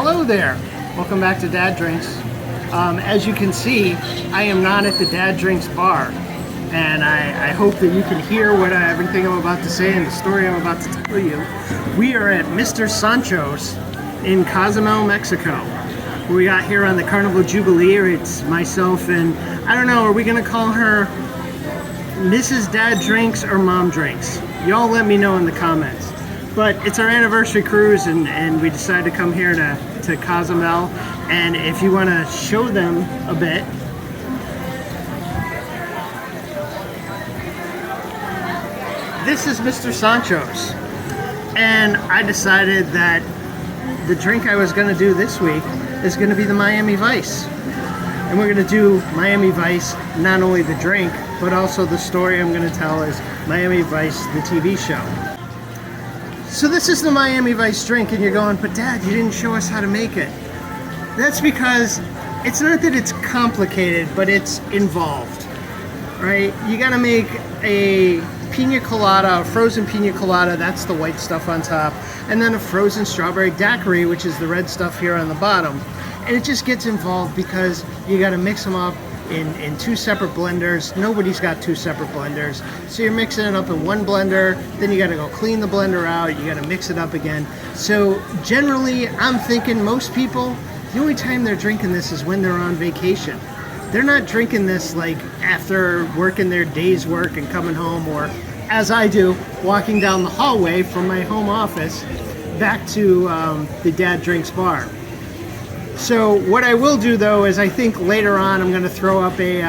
Hello there. Welcome back to Dad Drinks. As you can see, I am not at the Dad Drinks bar, and I hope that you can hear everything I'm about to say and the story I'm about to tell you. We are at Mr. Sancho's in Cozumel, Mexico. We got here on the Carnival Jubilee. It's myself and, I don't know, are we gonna call her Mrs. Dad Drinks or Mom Drinks? Y'all let me know in the comments. But it's our anniversary cruise, and we decided to come here to Cozumel. And if you want to show them a bit, this is Mr. Sancho's. And I decided that the drink I was going to do this week is going to be the Miami Vice. And we're going to do Miami Vice, not only the drink, but also the story I'm going to tell is Miami Vice, the TV show. So this is the Miami Vice drink, and you're going, but Dad, you didn't show us how to make it. That's because it's not that it's complicated, but it's involved, right? You gotta make a Piña Colada, a frozen Piña Colada, that's the white stuff on top, and then a frozen Strawberry Daiquiri, which is the red stuff here on the bottom. And it just gets involved because you gotta mix them up in two separate blenders. Nobody's got two separate blenders. So you're mixing it up in one blender, then you gotta go clean the blender out, you gotta mix it up again. So generally, I'm thinking most people, the only time they're drinking this is when they're on vacation. They're not drinking this like after working their day's work and coming home, or as I do, walking down the hallway from my home office back to the Dad Drinks bar. So what I will do though is I think later on I'm going to throw up a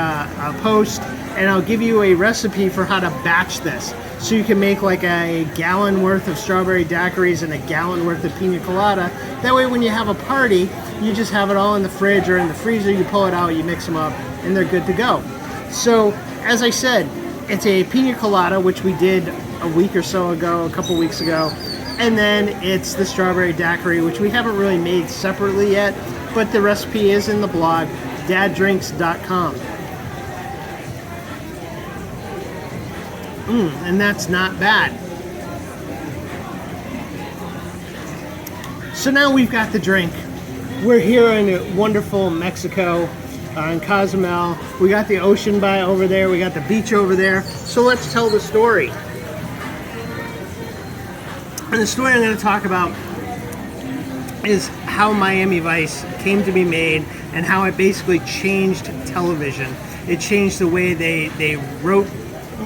post, and I'll give you a recipe for how to batch this. So you can make like a gallon worth of strawberry daiquiris and a gallon worth of Piña Colada. That way when you have a party, you just have it all in the fridge or in the freezer, you pull it out, you mix them up, and they're good to go. So as I said, it's a Piña Colada, which we did a week or so ago, a couple weeks ago. And then it's the strawberry daiquiri, which we haven't really made separately yet, but the recipe is in the blog, daddrinks.com. And that's not bad. So now we've got the drink. We're here in wonderful Mexico, in Cozumel. We got the ocean by over there, we got the beach over there. So let's tell the story. And the story I'm going to talk about is how Miami Vice came to be made and how it basically changed television. It changed the way they wrote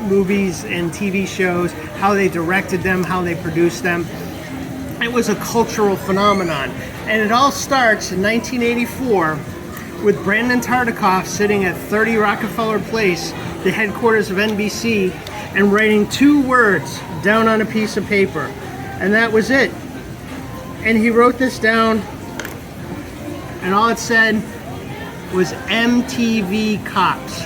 movies and TV shows, how they directed them, how they produced them. It was a cultural phenomenon. And it all starts in 1984 with Brandon Tartikoff sitting at 30 Rockefeller Place, the headquarters of NBC, and writing two words down on a piece of paper. And that was it. And he wrote this down, and all it said was MTV Cops.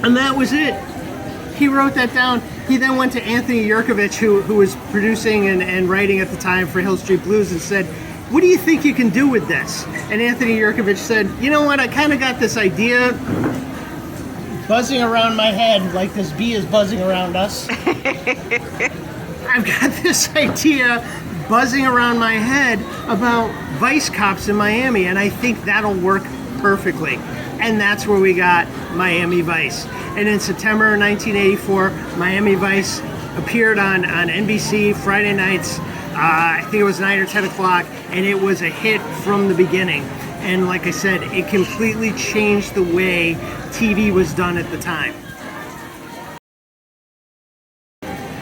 And that was it. He wrote that down. He then went to Anthony Yerkovich, who was producing and writing at the time for Hill Street Blues, and said, what do you think you can do with this? And Anthony Yerkovich said, you know what, I kind of got this idea buzzing around my head like this bee is buzzing around us. I've got this idea buzzing around my head about Vice Cops in Miami, and I think that'll work perfectly. And that's where we got Miami Vice. And in September 1984, Miami Vice appeared on NBC Friday nights. I think it was 9 or 10 o'clock, and it was a hit from the beginning. And like I said, it completely changed the way TV was done at the time.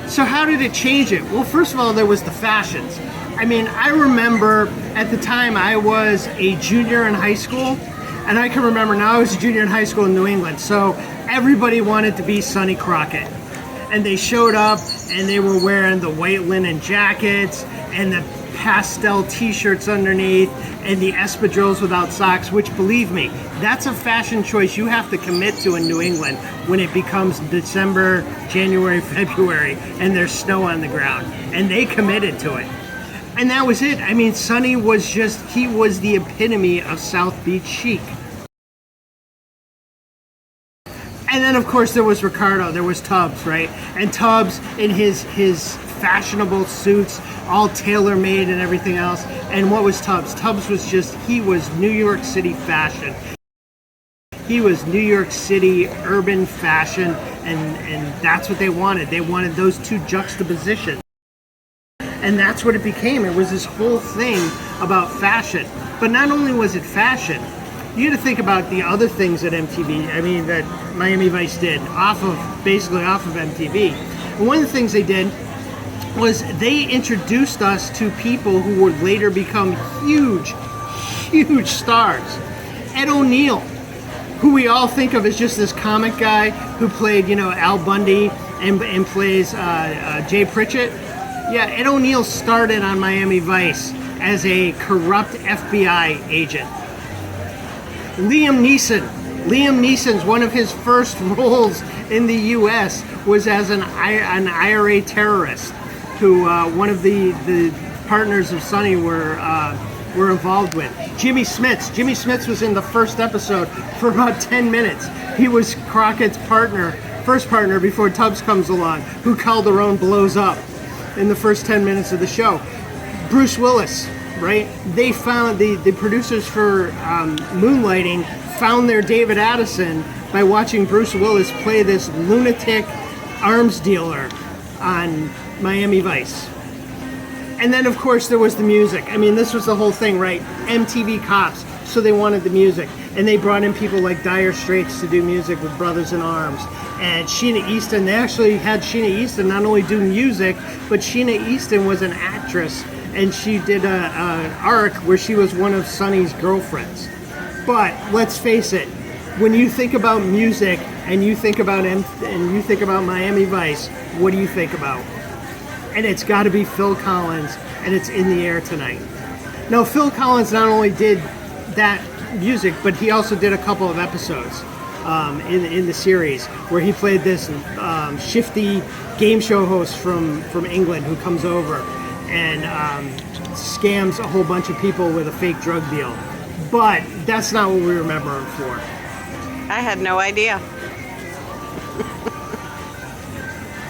So how did it change it? Well, first of all, there was the fashions. I mean, I remember at the time I was a junior in high school, and I can remember now I was a junior in high school in New England, so everybody wanted to be Sonny Crockett. And they showed up, and they were wearing the white linen jackets, and the pastel t-shirts underneath, and the espadrilles without socks, which, believe me, that's a fashion choice you have to commit to in New England when it becomes December, January, February, and there's snow on the ground. And they committed to it. And that was it. I mean, Sonny was he was the epitome of South Beach chic. And then, of course, there was Ricardo, there was Tubbs, right? And Tubbs, in his fashionable suits, all tailor-made and everything else. And what was Tubbs? Tubbs was he was New York City fashion. He was New York City urban fashion, and that's what they wanted. They wanted those two juxtapositions. And that's what it became. It was this whole thing about fashion. But not only was it fashion, you had to think about the other things that that Miami Vice did basically off of MTV. And one of the things they did was they introduced us to people who would later become huge stars. Ed O'Neill, who we all think of as just this comic guy who played, Al Bundy and plays Jay Pritchett. Yeah, Ed O'Neill started on Miami Vice as a corrupt FBI agent. Liam Neeson's one of his first roles in the U.S. was as an IRA terrorist, who one of the partners of Sonny were involved with. Jimmy Smits was in the first episode for about 10 minutes. He was Crockett's first partner before Tubbs comes along, who Calderon blows up in the first 10 minutes of the show. Bruce Willis, right? They found the producers for Moonlighting found their David Addison by watching Bruce Willis play this lunatic arms dealer on Miami Vice. And then, of course, there was the music. This was the whole thing, right? MTV Cops, so they wanted the music. And they brought in people like Dire Straits to do music with Brothers in Arms. And Sheena Easton, they actually had Sheena Easton not only do music, but Sheena Easton was an actress. And she did an arc where she was one of Sonny's girlfriends. But let's face it, when you think about music and you think about Miami Vice, what do you think about? And it's got to be Phil Collins, and it's In the Air Tonight. Now, Phil Collins not only did that music, but he also did a couple of episodes in the series where he played this shifty game show host from England who comes over and scams a whole bunch of people with a fake drug deal. But that's not what we remember him for. I had no idea.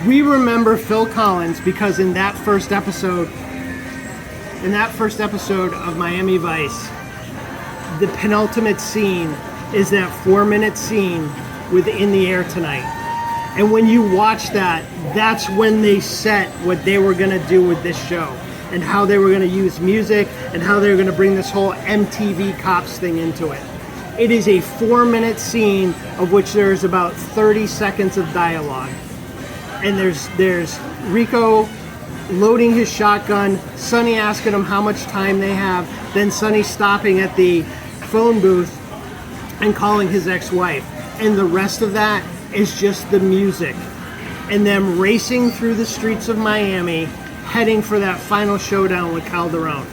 We remember Phil Collins because in that first episode of Miami Vice, the penultimate scene is that 4-minute scene with In the Air Tonight. And when you watch that, that's when they set what they were going to do with this show and how they were going to use music and how they were going to bring this whole MTV Cops thing into it. It is a 4-minute scene of which there is about 30 seconds of dialogue. And there's Rico loading his shotgun, Sonny asking him how much time they have, then Sonny stopping at the phone booth and calling his ex-wife. And the rest of that is just the music. And them racing through the streets of Miami, heading for that final showdown with Calderon.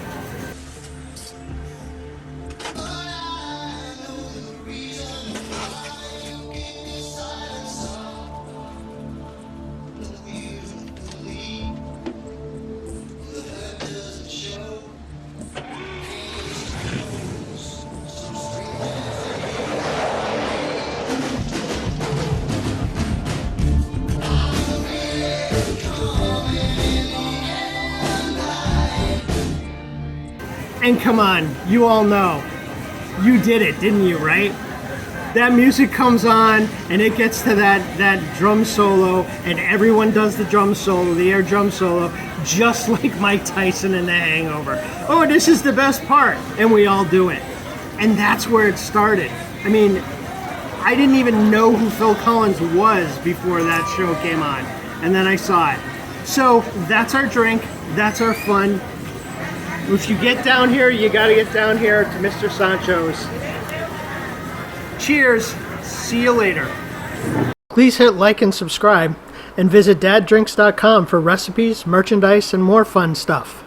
And come on, you all know, you did it, didn't you, right? That music comes on and it gets to that drum solo and everyone does the drum solo, the air drum solo, just like Mike Tyson in The Hangover. Oh, this is the best part. And we all do it. And that's where it started. I didn't even know who Phil Collins was before that show came on. And then I saw it. So that's our drink. That's our fun. If you get down here, you got to get down here to Mr. Sancho's. Cheers. See you later. Please hit like and subscribe, and visit daddrinks.com for recipes, merchandise, and more fun stuff.